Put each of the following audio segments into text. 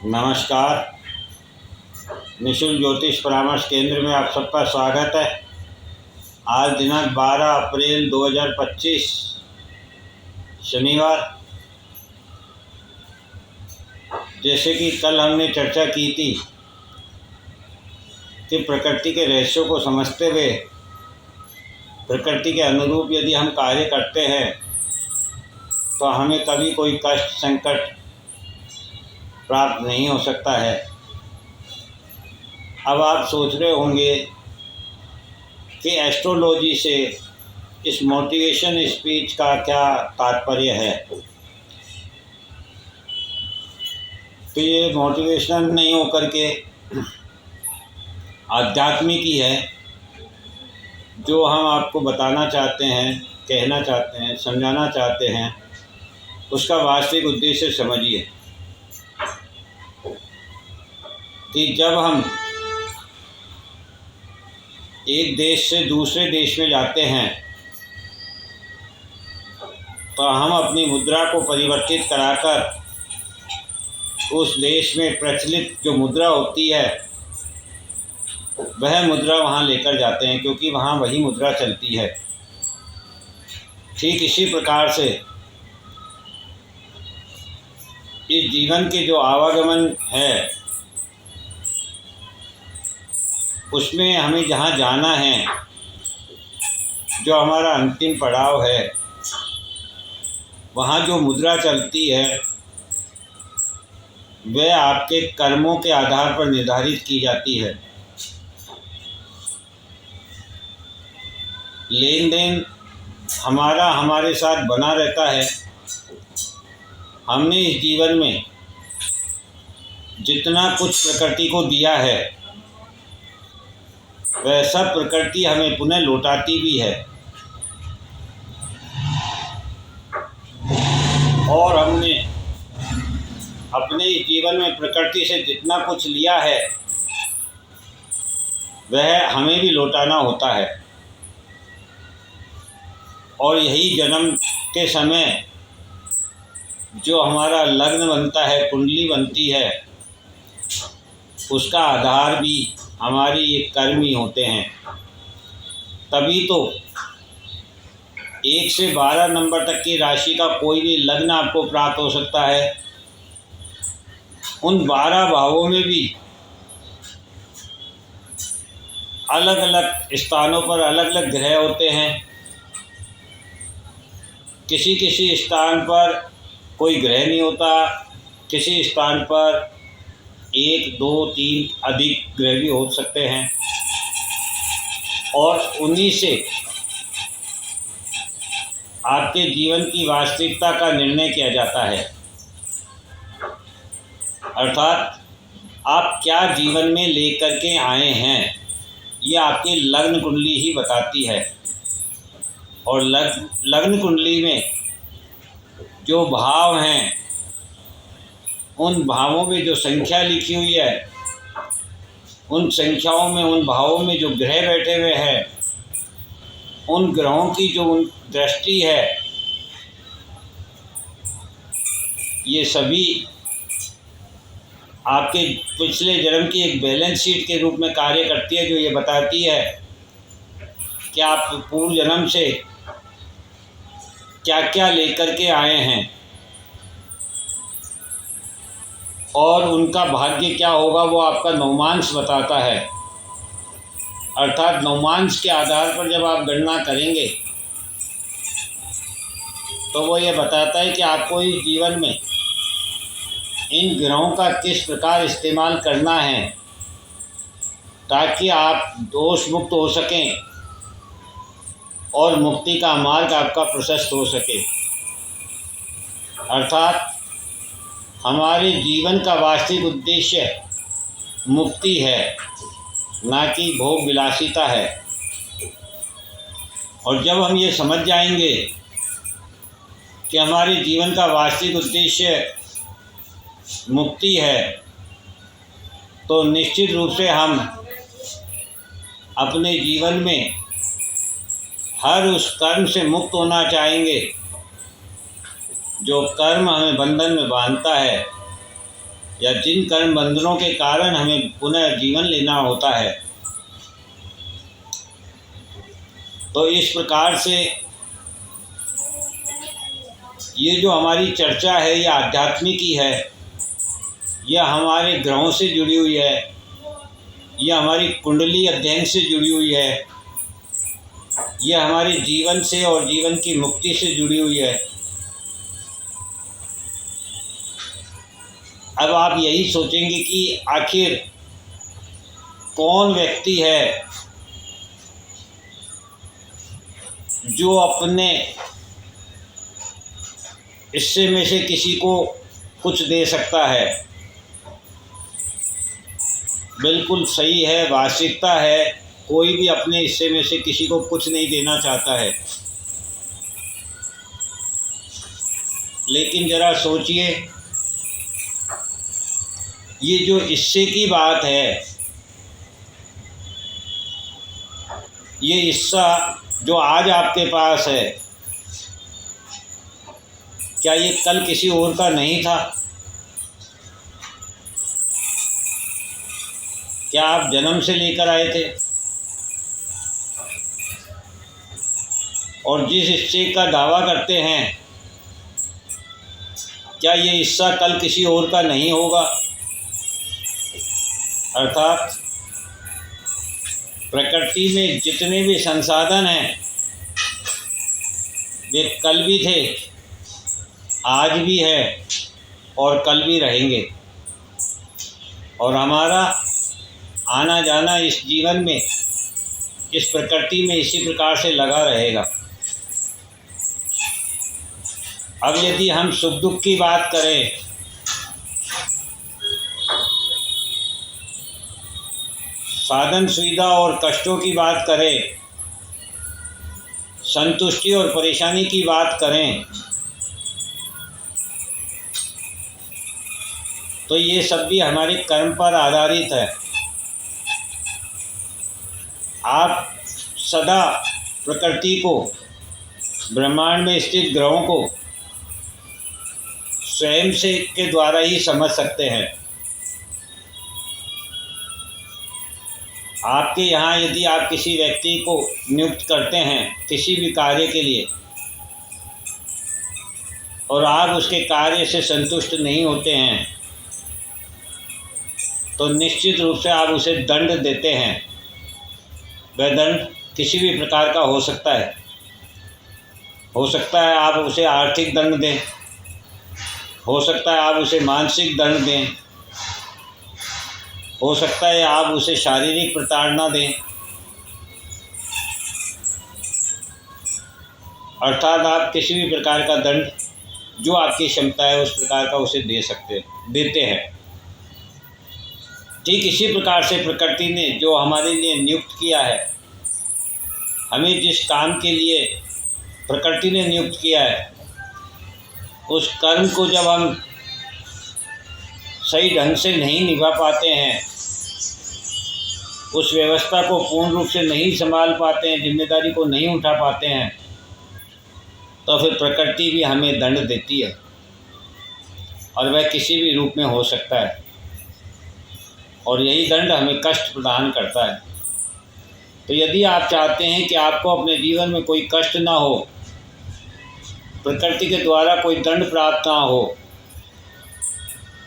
नमस्कार। निशुल्क ज्योतिष परामर्श केंद्र में आप सबका स्वागत है। आज दिनांक 12 अप्रैल 2025 शनिवार। जैसे कि कल हमने चर्चा की थी कि प्रकृति के रहस्यों को समझते हुए प्रकृति के अनुरूप यदि हम कार्य करते हैं तो हमें कभी कोई कष्ट संकट प्राप्त नहीं हो सकता है। अब आप सोच रहे होंगे कि एस्ट्रोलॉजी से इस मोटिवेशन स्पीच का क्या तात्पर्य है। तो ये मोटिवेशन नहीं होकर के आध्यात्मिक ही है। जो हम आपको बताना चाहते हैं, कहना चाहते हैं, समझाना चाहते हैं, उसका वास्तविक उद्देश्य समझिए कि जब हम एक देश से दूसरे देश में जाते हैं तो हम अपनी मुद्रा को परिवर्तित कराकर उस देश में प्रचलित जो मुद्रा होती है वह मुद्रा वहाँ लेकर जाते हैं, क्योंकि वहाँ वही मुद्रा चलती है। ठीक इसी प्रकार से इस जीवन के जो आवागमन है उसमें हमें जहाँ जाना है, जो हमारा अंतिम पड़ाव है, वहाँ जो मुद्रा चलती है वह आपके कर्मों के आधार पर निर्धारित की जाती है। लेन देन हमारा हमारे साथ बना रहता है। हमने इस जीवन में जितना कुछ प्रकृति को दिया है वह सब प्रकृति हमें पुनः लौटाती भी है। और हमने अपने इस जीवन में प्रकृति से जितना कुछ लिया है वह हमें भी लौटाना होता है। और यही जन्म के समय जो हमारा लग्न बनता है, कुंडली बनती है, उसका आधार भी हमारी ये कर्म ही होते हैं। तभी तो 1 से 12 नंबर तक की राशि का कोई भी लग्न आपको प्राप्त हो सकता है। उन 12 भावों में भी अलग अलग स्थानों पर अलग अलग ग्रह होते हैं। किसी किसी स्थान पर कोई ग्रह नहीं होता, किसी स्थान पर 1, 2, 3 अधिक ग्रह भी हो सकते हैं। और उन्हीं से आपके जीवन की वास्तविकता का निर्णय किया जाता है। अर्थात आप क्या जीवन में लेकर के आए हैं ये आपकी लग्न कुंडली ही बताती है। और लग्न कुंडली में जो भाव हैं, उन भावों में जो संख्या लिखी हुई है, उन संख्याओं में, उन भावों में जो ग्रह बैठे हुए हैं, उन ग्रहों की जो दृष्टि है, ये सभी आपके पिछले जन्म की एक बैलेंस शीट के रूप में कार्य करती है, जो ये बताती है कि आप पूर्व जन्म से क्या क्या लेकर के आए हैं और उनका भाग्य क्या होगा, वो आपका नवमांश बताता है। अर्थात नवमांश के आधार पर जब आप गणना करेंगे तो वो ये बताता है कि आपको इस जीवन में इन ग्रहों का किस प्रकार इस्तेमाल करना है ताकि आप दोष मुक्त हो सकें और मुक्ति का मार्ग आपका प्रशस्त हो सके। अर्थात हमारे जीवन का वास्तविक उद्देश्य मुक्ति है, ना कि भोग विलासिता है। और जब हम ये समझ जाएंगे कि हमारे जीवन का वास्तविक उद्देश्य मुक्ति है, तो निश्चित रूप से हम अपने जीवन में हर उस कर्म से मुक्त होना चाहेंगे जो कर्म हमें बंधन में बांधता है, या जिन कर्म बंधनों के कारण हमें पुनः जीवन लेना होता है, तो इस प्रकार से ये जो हमारी चर्चा है ये आध्यात्मिक ही है, यह हमारे ग्रहों से जुड़ी हुई है, यह हमारी कुंडली अध्ययन से जुड़ी हुई है, यह हमारे जीवन से और जीवन की मुक्ति से जुड़ी हुई है। अब आप यही सोचेंगे कि आखिर कौन व्यक्ति है जो अपने हिस्से में से किसी को कुछ दे सकता है। बिल्कुल सही है, वास्तविकता है, कोई भी अपने हिस्से में से किसी को कुछ नहीं देना चाहता है। लेकिन ज़रा सोचिए, ये जो हिस्से की बात है, ये हिस्सा जो आज आपके पास है, क्या ये कल किसी और का नहीं था? क्या आप जन्म से लेकर आए थे? और जिस हिस्से का दावा करते हैं, क्या ये हिस्सा कल किसी और का नहीं होगा? अर्थात प्रकृति में जितने भी संसाधन हैं वे कल भी थे, आज भी है और कल भी रहेंगे। और हमारा आना जाना इस जीवन में, इस प्रकृति में इसी प्रकार से लगा रहेगा। अब यदि हम सुख दुख की बात करें, साधन सुविधा और कष्टों की बात करें, संतुष्टि और परेशानी की बात करें, तो ये सब भी हमारे कर्म पर आधारित है। आप सदा प्रकृति को, ब्रह्मांड में स्थित ग्रहों को स्वयं से के द्वारा ही समझ सकते हैं। आपके यहाँ यदि आप किसी व्यक्ति को नियुक्त करते हैं किसी भी कार्य के लिए और आप उसके कार्य से संतुष्ट नहीं होते हैं, तो निश्चित रूप से आप उसे दंड देते हैं। वह दंड किसी भी प्रकार का हो सकता है। हो सकता है आप उसे आर्थिक दंड दें, हो सकता है आप उसे मानसिक दंड दें, हो सकता है आप उसे शारीरिक प्रताड़ना दें। अर्थात आप किसी भी प्रकार का दंड जो आपकी क्षमता है उस प्रकार का उसे देते हैं। ठीक इसी प्रकार से प्रकृति ने जो हमारे लिए नियुक्त किया है, हमें जिस काम के लिए प्रकृति ने नियुक्त किया है, उस कर्म को जब हम सही ढंग से नहीं निभा पाते हैं, उस व्यवस्था को पूर्ण रूप से नहीं संभाल पाते हैं, जिम्मेदारी को नहीं उठा पाते हैं, तो फिर प्रकृति भी हमें दंड देती है। और वह किसी भी रूप में हो सकता है, और यही दंड हमें कष्ट प्रदान करता है। तो यदि आप चाहते हैं कि आपको अपने जीवन में कोई कष्ट ना हो, प्रकृति के द्वारा कोई दंड प्राप्त ना हो,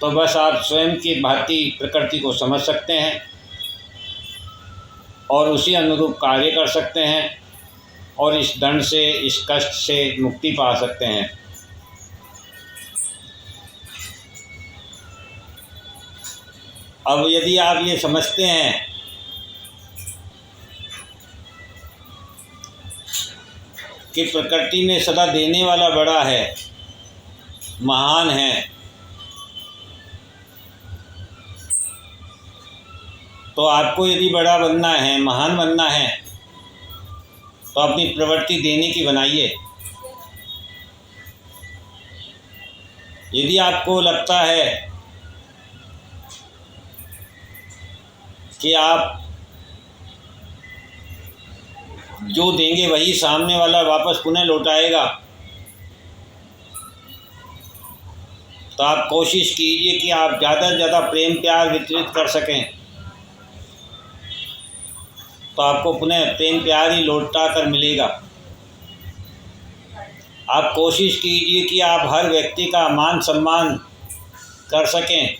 तो बस आप स्वयं की भांति प्रकृति को समझ सकते हैं और उसी अनुरूप कार्य कर सकते हैं और इस दंड से, इस कष्ट से मुक्ति पा सकते हैं। अब यदि आप ये समझते हैं कि प्रकृति में सदा देने वाला बड़ा है, महान है, तो आपको यदि बड़ा बनना है, महान बनना है, तो अपनी प्रवृत्ति देने की बनाइए। यदि आपको लगता है कि आप जो देंगे वही सामने वाला वापस पुनः लौटाएगा, तो आप कोशिश कीजिए कि आप ज़्यादा से ज़्यादा प्रेम प्यार वितरित कर सकें, तो आपको पुनः प्रेम प्यार ही लौटा कर मिलेगा। आप कोशिश कीजिए कि आप हर व्यक्ति का मान सम्मान कर सकें,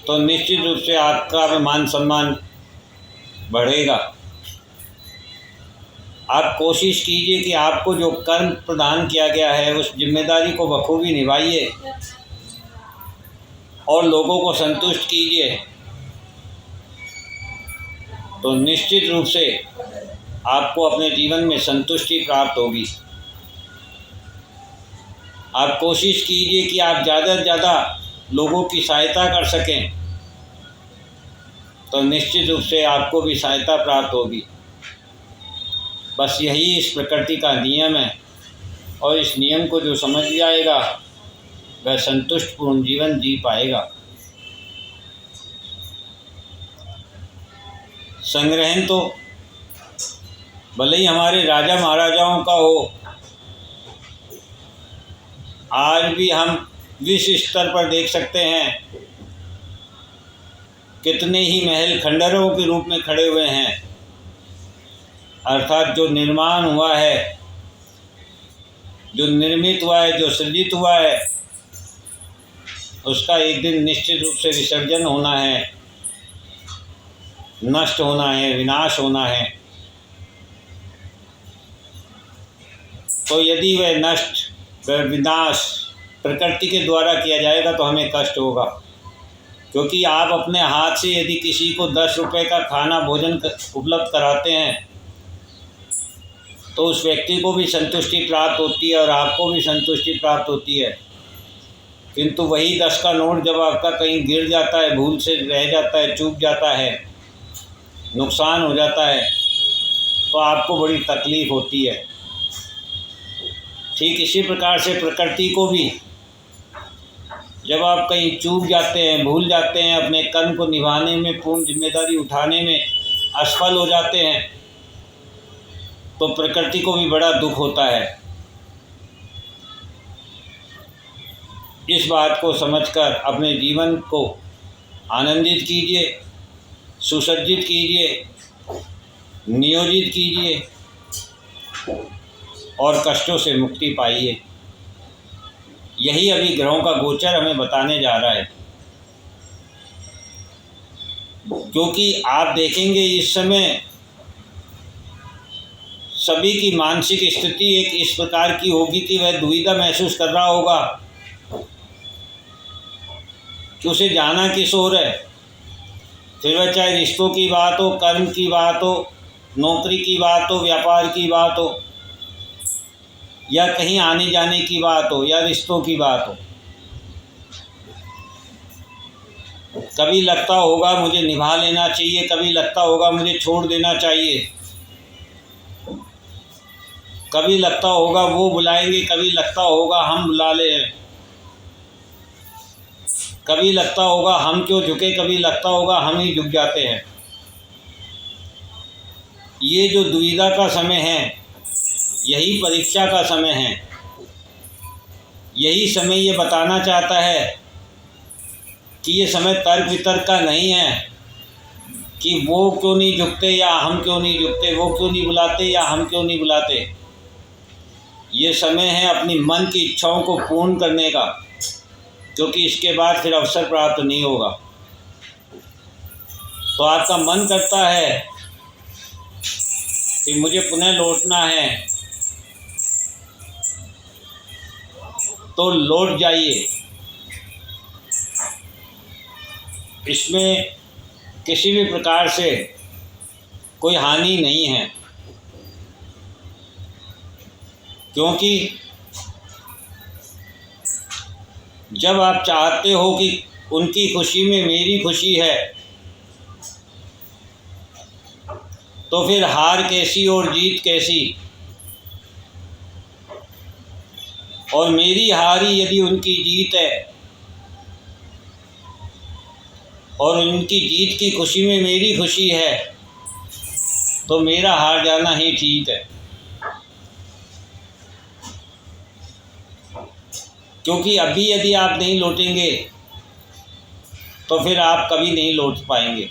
तो निश्चित रूप से आपका भी मान सम्मान बढ़ेगा। आप कोशिश कीजिए कि आपको जो कर्म प्रदान किया गया है उस जिम्मेदारी को बखूबी निभाइए और लोगों को संतुष्ट कीजिए, तो निश्चित रूप से आपको अपने जीवन में संतुष्टि प्राप्त होगी। आप कोशिश कीजिए कि आप ज़्यादा से ज़्यादा लोगों की सहायता कर सकें, तो निश्चित रूप से आपको भी सहायता प्राप्त होगी। बस यही इस प्रकृति का नियम है, और इस नियम को जो समझ जाएगा वह संतुष्टपूर्ण जीवन जी पाएगा। संग्रहण तो भले ही हमारे राजा महाराजाओं का हो, आज भी हम विश्व स्तर पर देख सकते हैं कितने ही महल खंडरों के रूप में खड़े हुए हैं। अर्थात जो निर्माण हुआ है, जो निर्मित हुआ है, जो सृजित हुआ है, उसका एक दिन निश्चित रूप से विसर्जन होना है, नष्ट होना है, विनाश होना है। तो यदि वह नष्ट, वह विनाश प्रकृति के द्वारा किया जाएगा तो हमें कष्ट होगा, क्योंकि आप अपने हाथ से यदि किसी को 10 रुपये का खाना भोजन उपलब्ध कराते हैं तो उस व्यक्ति को भी संतुष्टि प्राप्त होती है और आपको भी संतुष्टि प्राप्त होती है। किंतु वही 10 का नोट जब आपका कहीं गिर जाता है, भूल से रह जाता है, चूक जाता है, नुकसान हो जाता है, तो आपको बड़ी तकलीफ़ होती है। ठीक इसी प्रकार से प्रकृति को भी जब आप कहीं चूक जाते हैं, भूल जाते हैं, अपने कर्म को निभाने में, पूर्ण जिम्मेदारी उठाने में असफल हो जाते हैं, तो प्रकृति को भी बड़ा दुख होता है। इस बात को समझकर अपने जीवन को आनंदित कीजिए, सुसज्जित कीजिए, नियोजित कीजिए और कष्टों से मुक्ति पाइए। यही अभी ग्रहों का गोचर हमें बताने जा रहा है, क्योंकि आप देखेंगे इस समय सभी की मानसिक स्थिति एक इस प्रकार की होगी कि वह दुविधा महसूस कर रहा होगा कि उसे जाना किस ओर है। फिर वह चाहे रिश्तों की बात हो, कर्म की बात हो, नौकरी की बात हो, व्यापार की बात हो, या कहीं आने जाने की बात हो, या रिश्तों की बात हो। कभी लगता होगा मुझे निभा लेना चाहिए, कभी लगता होगा मुझे छोड़ देना चाहिए, कभी लगता होगा वो बुलाएंगे, कभी लगता होगा हम बुला लें, कभी लगता होगा हम क्यों झुके, कभी लगता होगा हम ही झुक जाते हैं। ये जो दुविधा का समय है, यही परीक्षा का समय है। यही समय ये बताना चाहता है कि ये समय तर्क वितर्क का नहीं है कि वो क्यों नहीं झुकते या हम क्यों नहीं झुकते, वो क्यों नहीं बुलाते या हम क्यों नहीं बुलाते। ये समय है अपनी मन की इच्छाओं को पूर्ण करने का, क्योंकि इसके बाद फिर अवसर प्राप्त नहीं होगा। तो आपका मन करता है कि मुझे पुनः लौटना है, तो लौट जाइए। इसमें किसी भी प्रकार से कोई हानि नहीं है, क्योंकि जब आप चाहते हो कि उनकी खुशी में मेरी खुशी है, तो फिर हार कैसी और जीत कैसी। और मेरी हारी यदि उनकी जीत है और उनकी जीत की खुशी में मेरी खुशी है, तो मेरा हार जाना ही ठीक है। क्योंकि अभी यदि आप नहीं लौटेंगे तो फिर आप कभी नहीं लौट पाएंगे।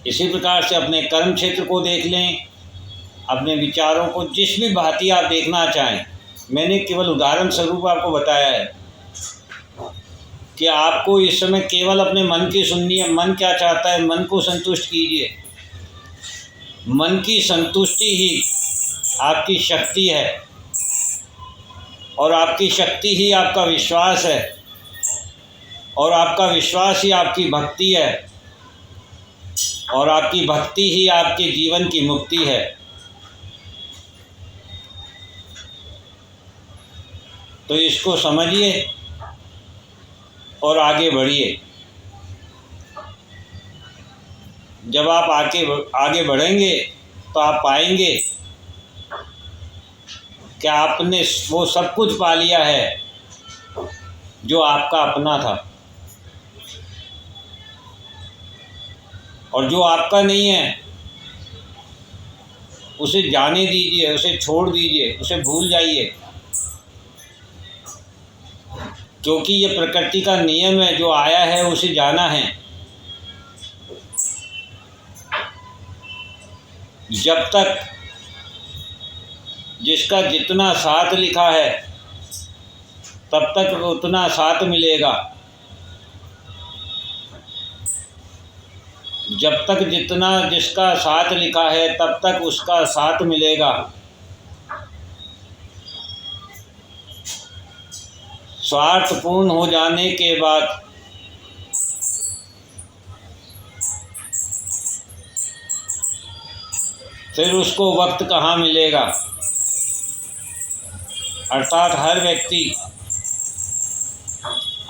इसी प्रकार से अपने कर्म क्षेत्र को देख लें, अपने विचारों को जिस भी भांति आप देखना चाहें। मैंने केवल उदाहरण स्वरूप आपको बताया है कि आपको इस समय केवल अपने मन की सुननी है। मन क्या चाहता है, मन को संतुष्ट कीजिए। मन की संतुष्टि ही आपकी शक्ति है और आपकी शक्ति ही आपका विश्वास है और आपका विश्वास ही आपकी भक्ति है और आपकी भक्ति ही आपके जीवन की मुक्ति है। तो इसको समझिए और आगे बढ़िए। जब आप आगे बढ़ेंगे तो आप पाएंगे कि आपने वो सब कुछ पा लिया है जो आपका अपना था, और जो आपका नहीं है उसे जाने दीजिए, उसे छोड़ दीजिए, उसे भूल जाइए। क्योंकि ये प्रकृति का नियम है, जो आया है उसे जाना है। जब तक जिसका जितना साथ लिखा है तब तक उतना साथ मिलेगा। जब तक जितना जिसका साथ लिखा है तब तक उसका साथ मिलेगा। स्वार्थ पूर्ण हो जाने के बाद फिर उसको वक्त कहाँ मिलेगा। अर्थात हर व्यक्ति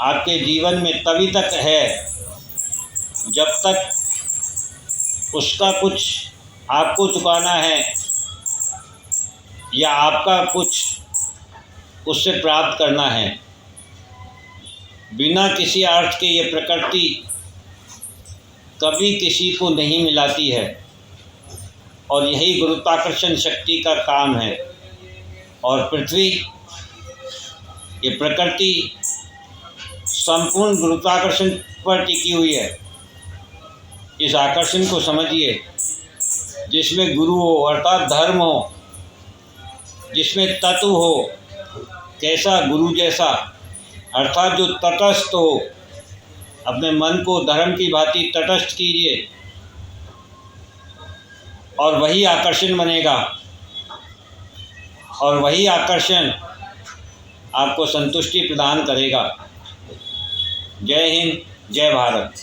आपके जीवन में तभी तक है जब तक उसका कुछ आपको चुकाना है या आपका कुछ उससे प्राप्त करना है। बिना किसी अर्थ के ये प्रकृति कभी किसी को नहीं मिलाती है और यही गुरुत्वाकर्षण शक्ति का काम है। और पृथ्वी, ये प्रकृति संपूर्ण गुरुत्वाकर्षण पर टिकी हुई है। इस आकर्षण को समझिए, जिसमें गुरु हो अर्थात धर्म हो, जिसमें तत्व हो, कैसा गुरु जैसा अर्थात जो तटस्थ हो। अपने मन को धर्म की भांति तटस्थ कीजिए और वही आकर्षण बनेगा और वही आकर्षण आपको संतुष्टि प्रदान करेगा। जय हिंद, जय भारत।